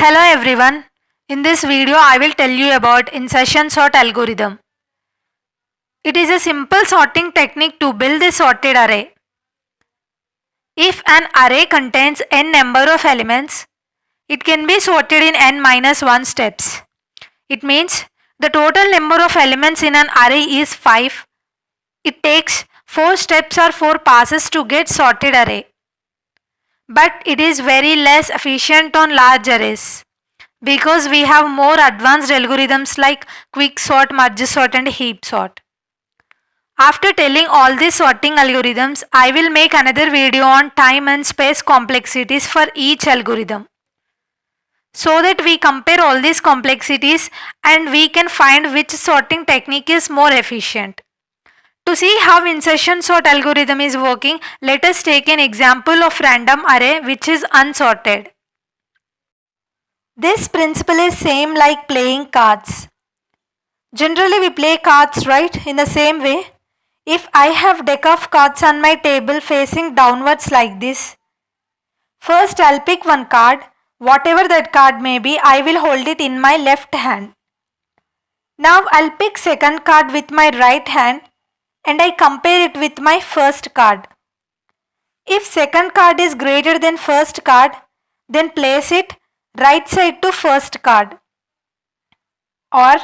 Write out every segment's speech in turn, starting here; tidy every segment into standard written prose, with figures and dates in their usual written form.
Hello everyone. In this video I will tell you about insertion sort algorithm. It is a simple sorting technique to build a sorted array. If an array contains n number of elements, it can be sorted in n minus 1 steps. It means the total number of elements in an array is 5. It takes 4 steps or 4 passes to get sorted array. But it is very less efficient on large arrays, because we have more advanced algorithms like quicksort, merge sort and heap sort. After telling all these sorting algorithms, I will make another video on time and space complexities for each algorithm, so that we compare all these complexities and we can find which sorting technique is more efficient. To see how insertion sort algorithm is working, let us take an example of random array which is unsorted. This principle is same like playing cards. Generally we play cards, right, in the same way. If I have deck of cards on my table facing downwards like this, first I'll pick one card. Whatever that card may be, I will hold it in my left hand. Now I'll pick second card with my right hand and I compare it with my first card. If second card is greater than first card, then place it right side to first card. Or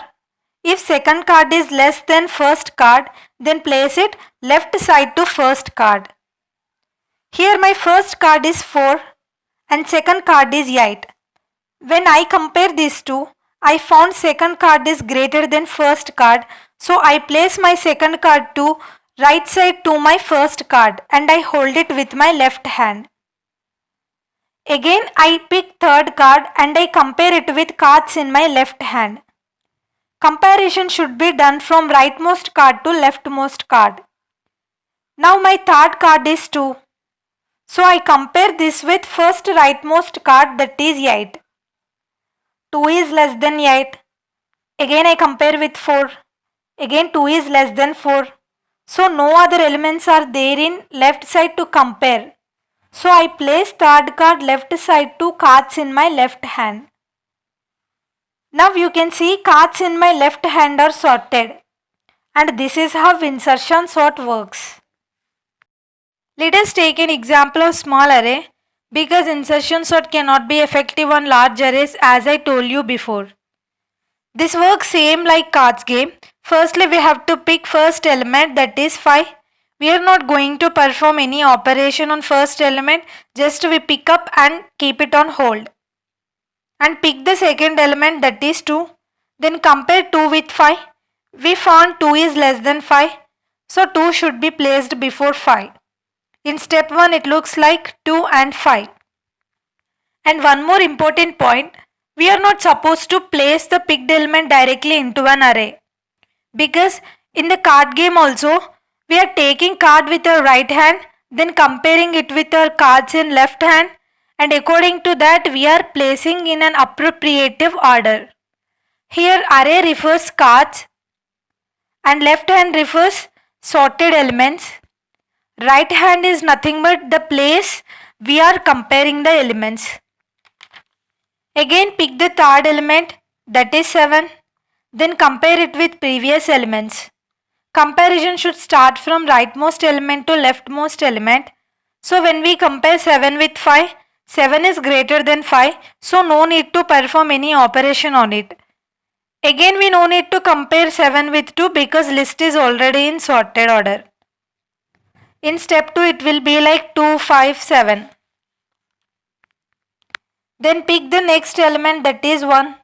if second card is less than first card, then place it left side to first card. Here my first card is 4 and second card is 8. When I compare these two, I found second card is greater than first card, so I place my second card to right side to my first card and I hold it with my left hand. Again I pick third card and I compare it with cards in my left hand. Comparison should be done from rightmost card to leftmost card. Now my third card is 2. So I compare this with first rightmost card, that is 8. 2 is less than 8. Again I compare with 4. Again 2 is less than 4. So no other elements are there in left side to compare. So I place third card left side to cards in my left hand. Now you can see cards in my left hand are sorted. And this is how insertion sort works. Let us take an example of small array, because insertion sort cannot be effective on large arrays as I told you before. This works same like cards game. Firstly we have to pick first element, that is 5. We are not going to perform any operation on first element, just we pick up and keep it on hold. And pick the second element, that is 2. Then compare 2 with 5. We found 2 is less than 5. So 2 should be placed before 5. In step 1 it looks like 2 and 5. And one more important point, we are not supposed to place the picked element directly into an array. Because in the card game also, we are taking card with our right hand, then comparing it with our cards in left hand, and according to that we are placing in an appropriative order. Here array refers cards and left hand refers sorted elements. Right hand is nothing but the place we are comparing the elements. Again pick the third element, that is 7. Then compare it with previous elements. Comparison should start from rightmost element to leftmost element. So when we compare 7 with 5, 7 is greater than 5, so no need to perform any operation on it. Again we no need to compare 7 with 2 because list is already in sorted order. In step 2 it will be like 2, 5, 7. Then pick the next element, that is 1.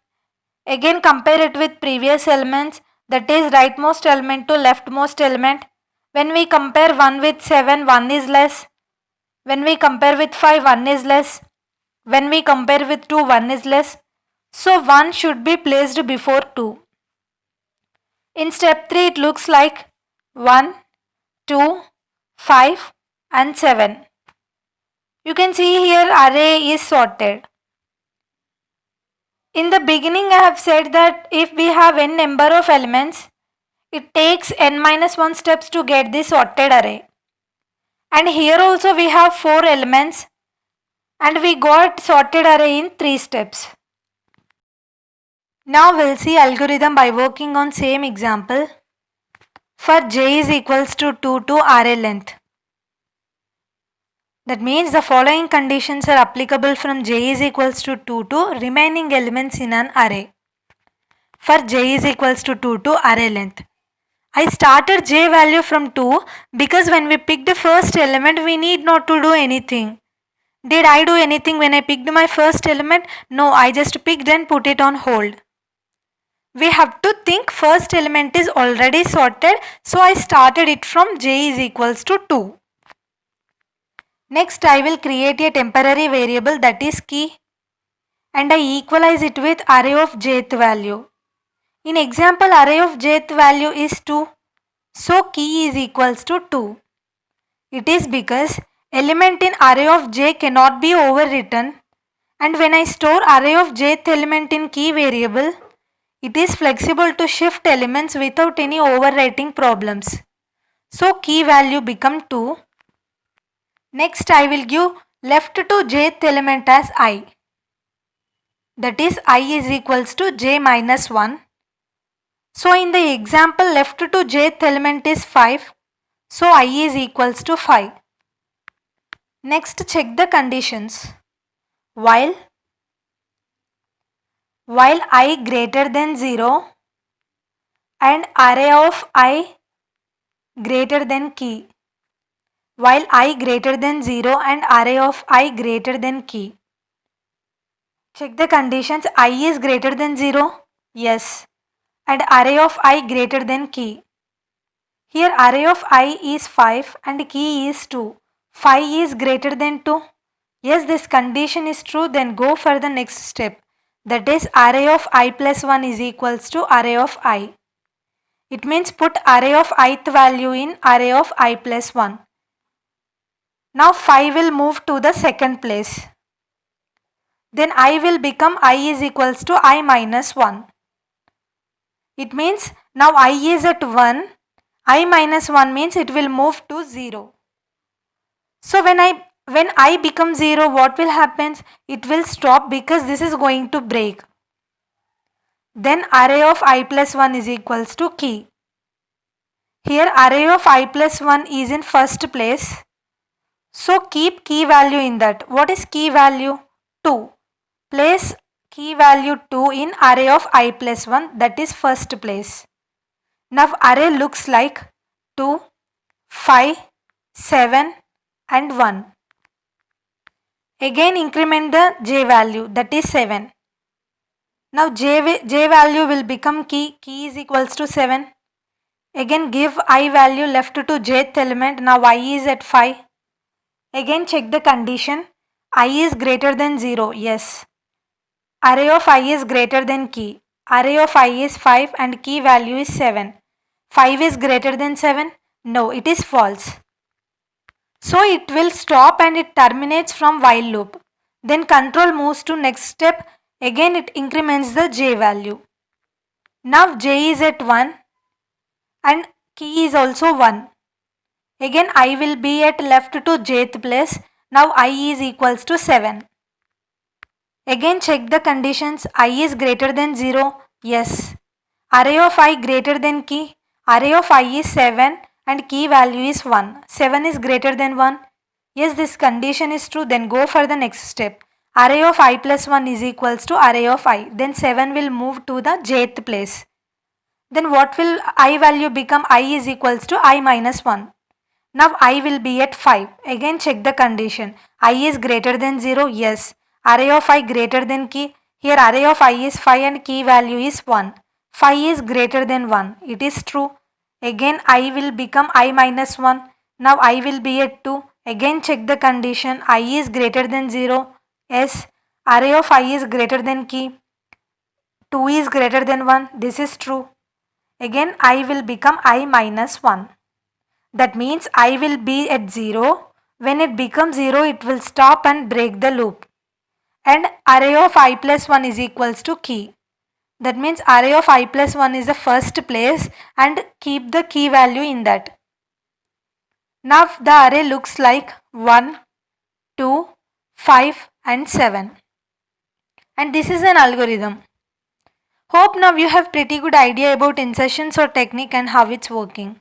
Again compare it with previous elements, that is rightmost element to leftmost element. When we compare 1 with 7, 1 is less. When we compare with 5, 1 is less. When we compare with 2, 1 is less. So 1 should be placed before 2. In step 3 it looks like 1, 2, 5 and 7. You can see here array is sorted. In the beginning I have said that if we have n number of elements, it takes n minus 1 steps to get the sorted array. And here also we have 4 elements and we got sorted array in 3 steps. Now we'll see algorithm by working on same example. For j is equals to 2 to array length. That means the following conditions are applicable from j is equals to 2 to remaining elements in an array. For j is equals to 2 to array length. I started j value from 2 because when we picked the first element we need not to do anything. Did I do anything when I picked my first element? No, I just picked and put it on hold. We have to think first element is already sorted, so I started it from j is equals to 2. Next I will create a temporary variable that is key and I equalize it with array of jth value. In example array of jth value is 2, so key is equals to 2. It is because element in array of j cannot be overwritten, and when I store array of jth element in key variable, it is flexible to shift elements without any overwriting problems. So key value become 2. Next I will give left to jth element as I. That is I is equals to j minus 1. So in the example left to jth element is 5. So I is equals to 5. Next check the conditions. While I greater than 0 and array of I greater than key. While I greater than 0 and array of I greater than key. Check the conditions. I is greater than 0. Yes. And array of I greater than key. Here array of I is 5 and key is 2. 5 is greater than 2. Yes, this condition is true. Then go for the next step. That is array of I plus 1 is equals to array of I. It means put array of ith value in array of I plus 1. Now 5 will move to the second place. Then I will become I is equals to I minus 1. It means now I is at 1. I minus 1 means it will move to 0. So when I become 0, what will happen? It will stop because this is going to break. Then array of I plus 1 is equals to key. Here array of I plus 1 is in first place. So keep key value in that. What is key value? 2. Place key value 2 in array of I plus 1, that is first place. Now array looks like 2, 5, 7 and 1. Again increment the j value, that is 7. Now j value will become key is equals to 7. Again give I value left to jth element. Now I is at 5. Again check the condition. I is greater than 0. Yes. Array of I is greater than key. Array of I is 5 and key value is 7. 5 is greater than 7? No, it is false. So it will stop and it terminates from while loop. Then control moves to next step. Again it increments the j value. Now j is at 1 and key is also 1. Again I will be at left to jth place. Now I is equals to 7. Again check the conditions. I is greater than 0. Yes. Array of I greater than key. Array of I is 7 and key value is 1. 7 is greater than 1. Yes, this condition is true. Then go for the next step. Array of I plus 1 is equals to array of I. Then 7 will move to the jth place. Then what will I value become? I is equals to I minus 1. Now I will be at 5. Again check the condition. I is greater than 0. Yes. Array of I greater than key. Here array of I is 5 and key value is 1. 5 is greater than 1. It is true. Again I will become I minus 1. Now I will be at 2. Again check the condition. I is greater than 0. Yes. Array of I is greater than key. 2 is greater than 1. This is true. Again I will become I minus 1. That means I will be at 0. When it becomes 0, it will stop and break the loop. And array of I plus 1 is equals to key. That means array of I plus 1 is the first place and keep the key value in that. Now the array looks like 1, 2, 5 and 7. And this is an algorithm. Hope now you have pretty good idea about insertions or technique and how it's working.